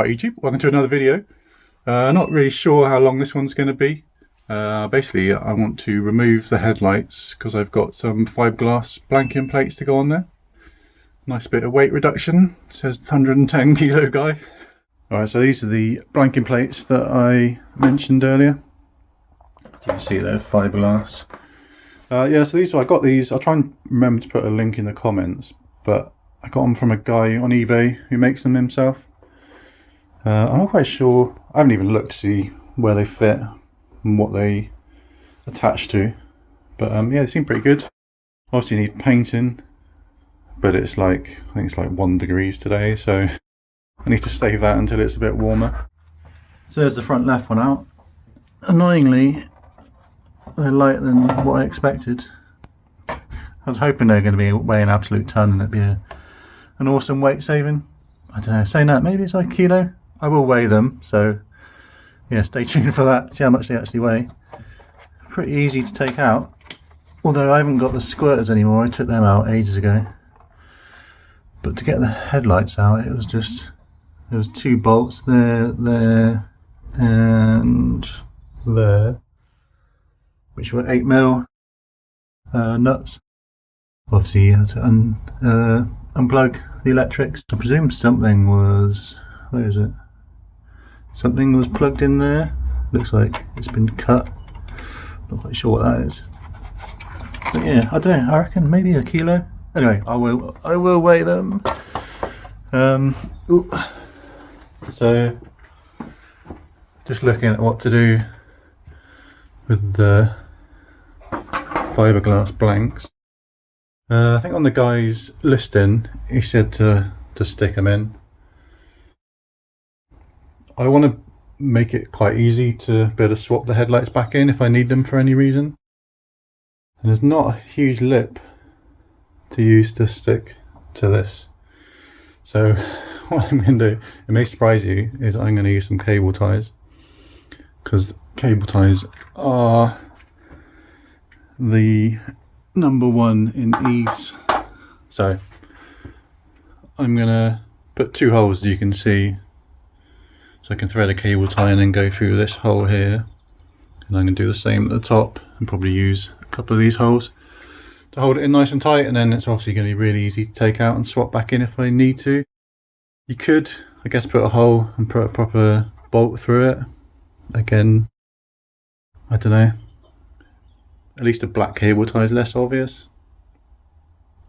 Alright YouTube, welcome to another video. Not really sure how long this one's going to be. Basically I want to remove the headlights because I've got some fiberglass blanking plates to go on there. Nice bit of weight reduction, it says 110 kilo guy. Alright, so these are the blanking plates that I mentioned earlier. As you can see they're fiberglass. Yeah, so I got these, I'll try and remember to put a link in the comments, but I got them from a guy on eBay who makes them himself. I'm not quite sure, I haven't even looked to see where they fit and what they attach to, but yeah, they seem pretty good. Obviously need painting, but it's like, I think it's like 1 degree today, so I need to save that until it's a bit warmer. So there's the front left one out. Annoyingly, they're lighter than what I expected. I was hoping they're going to be weigh an absolute ton and it'd be an awesome weight saving. I don't know, saying that, maybe it's like a kilo. I will weigh them, so yeah, stay tuned for that, see how much they actually weigh. Pretty easy to take out, although I haven't got the squirters anymore, I took them out ages ago. But to get the headlights out, it was just, there was 2 bolts, there, and there, which were 8mm nuts. Obviously you had to unplug the electrics. I presume something was, where is it? Something was plugged in there. Looks like it's been cut. Not quite sure what that is. But yeah, I don't know, I reckon maybe a kilo. Anyway, I will weigh them. So just looking at what to do with the fiberglass blanks. I think on the guy's listing he said to stick them in. I want to make it quite easy to be able to swap the headlights back in if I need them for any reason. And there's not a huge lip to use to stick to this. So what I'm going to do, it may surprise you, is I'm going to use some cable ties. Because cable ties are the #1 in ease. So I'm going to put 2 holes, as you can see. So I can thread a cable tie and then go through this hole here. And I'm going to do the same at the top and probably use a couple of these holes to hold it in nice and tight, and then it's obviously going to be really easy to take out and swap back in if I need to. You could, I guess, put a hole and put a proper bolt through it. Again, I don't know. At least a black cable tie is less obvious.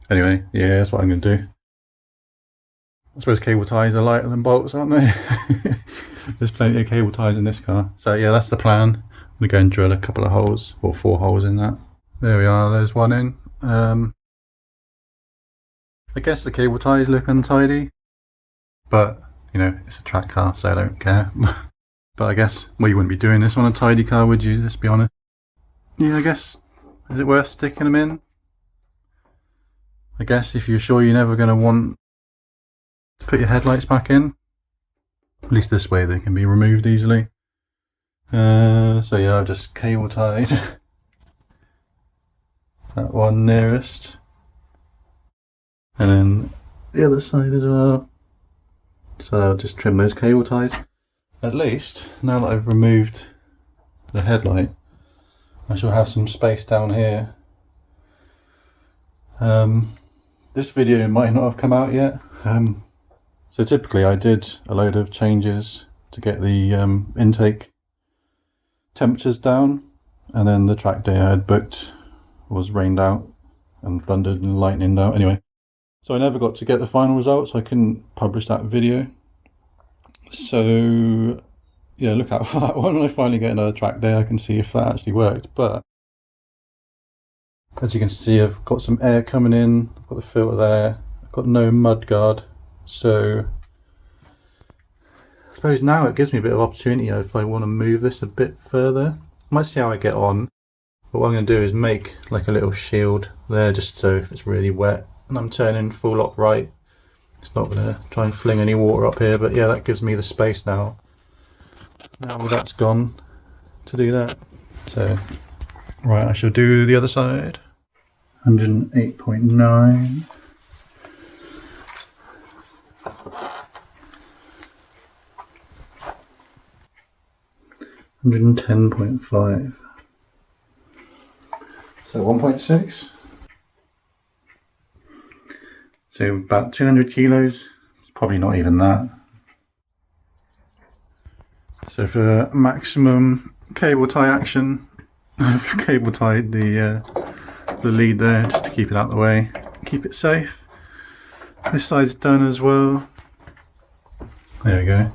Anyway, yeah, that's what I'm going to do. I suppose cable ties are lighter than bolts, aren't they? There's plenty of cable ties in this car. So yeah, that's the plan. I'm going to go and drill a couple of holes, or 4 holes in that. There we are, there's one in. I guess the cable ties look untidy, but you know, it's a track car, so I don't care. But I guess, well, you wouldn't be doing this on a tidy car, would you? Let's be honest. Yeah, I guess, is it worth sticking them in? I guess if you're sure you're never going to want to put your headlights back in, at least this way they can be removed easily. So yeah, I've just cable tied that one nearest, and then the other side as well. So I'll just trim those cable ties. At least, now that I've removed the headlight, I shall have some space down here. This video might not have come out yet. So typically I did a load of changes to get the intake temperatures down, and then the track day I had booked was rained out and thundered and lightninged out. Anyway, so I never got to get the final results, so I couldn't publish that video. So yeah, look out for that one. When I finally get another track day I can see if that actually worked. But as you can see, I've got some air coming in, I've got the filter there, I've got no mud guard, so I suppose now it gives me a bit of opportunity if I want to move this a bit further. I might see how I get on, but what I'm going to do is make like a little shield there, just so if it's really wet and I'm turning full lock right, it's not going to try and fling any water up here. But yeah, that gives me the space now that's gone, to do that. So right, I shall do the other side. 108.9. 110.5. So 1.6. So about 200 kilos. Probably not even that. So for maximum cable tie action, I've cable tied the lead there just to keep it out of the way, keep it safe. This side's done as well. There we go.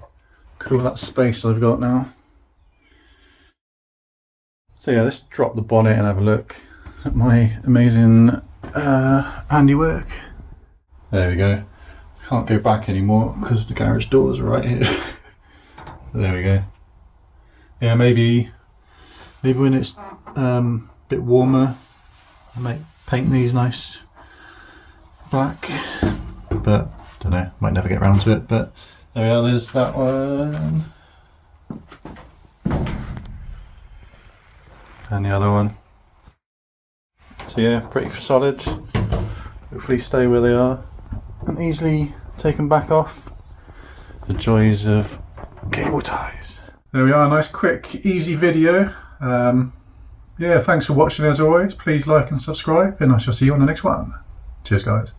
Look at all that space I've got now. So yeah, let's drop the bonnet and have a look at my amazing handiwork. There we go. Can't go back anymore because the garage doors are right here. There we go. Yeah, maybe when it's a bit warmer, I might paint these nice black, but don't know, might never get around to it. But there we are, there's that one and the other one. So yeah, pretty solid. Hopefully stay where they are and easily taken back off. The joys of cable ties. There we are, nice quick easy video. Yeah, thanks for watching as always. Please like and subscribe and I shall see you on the next one. Cheers guys.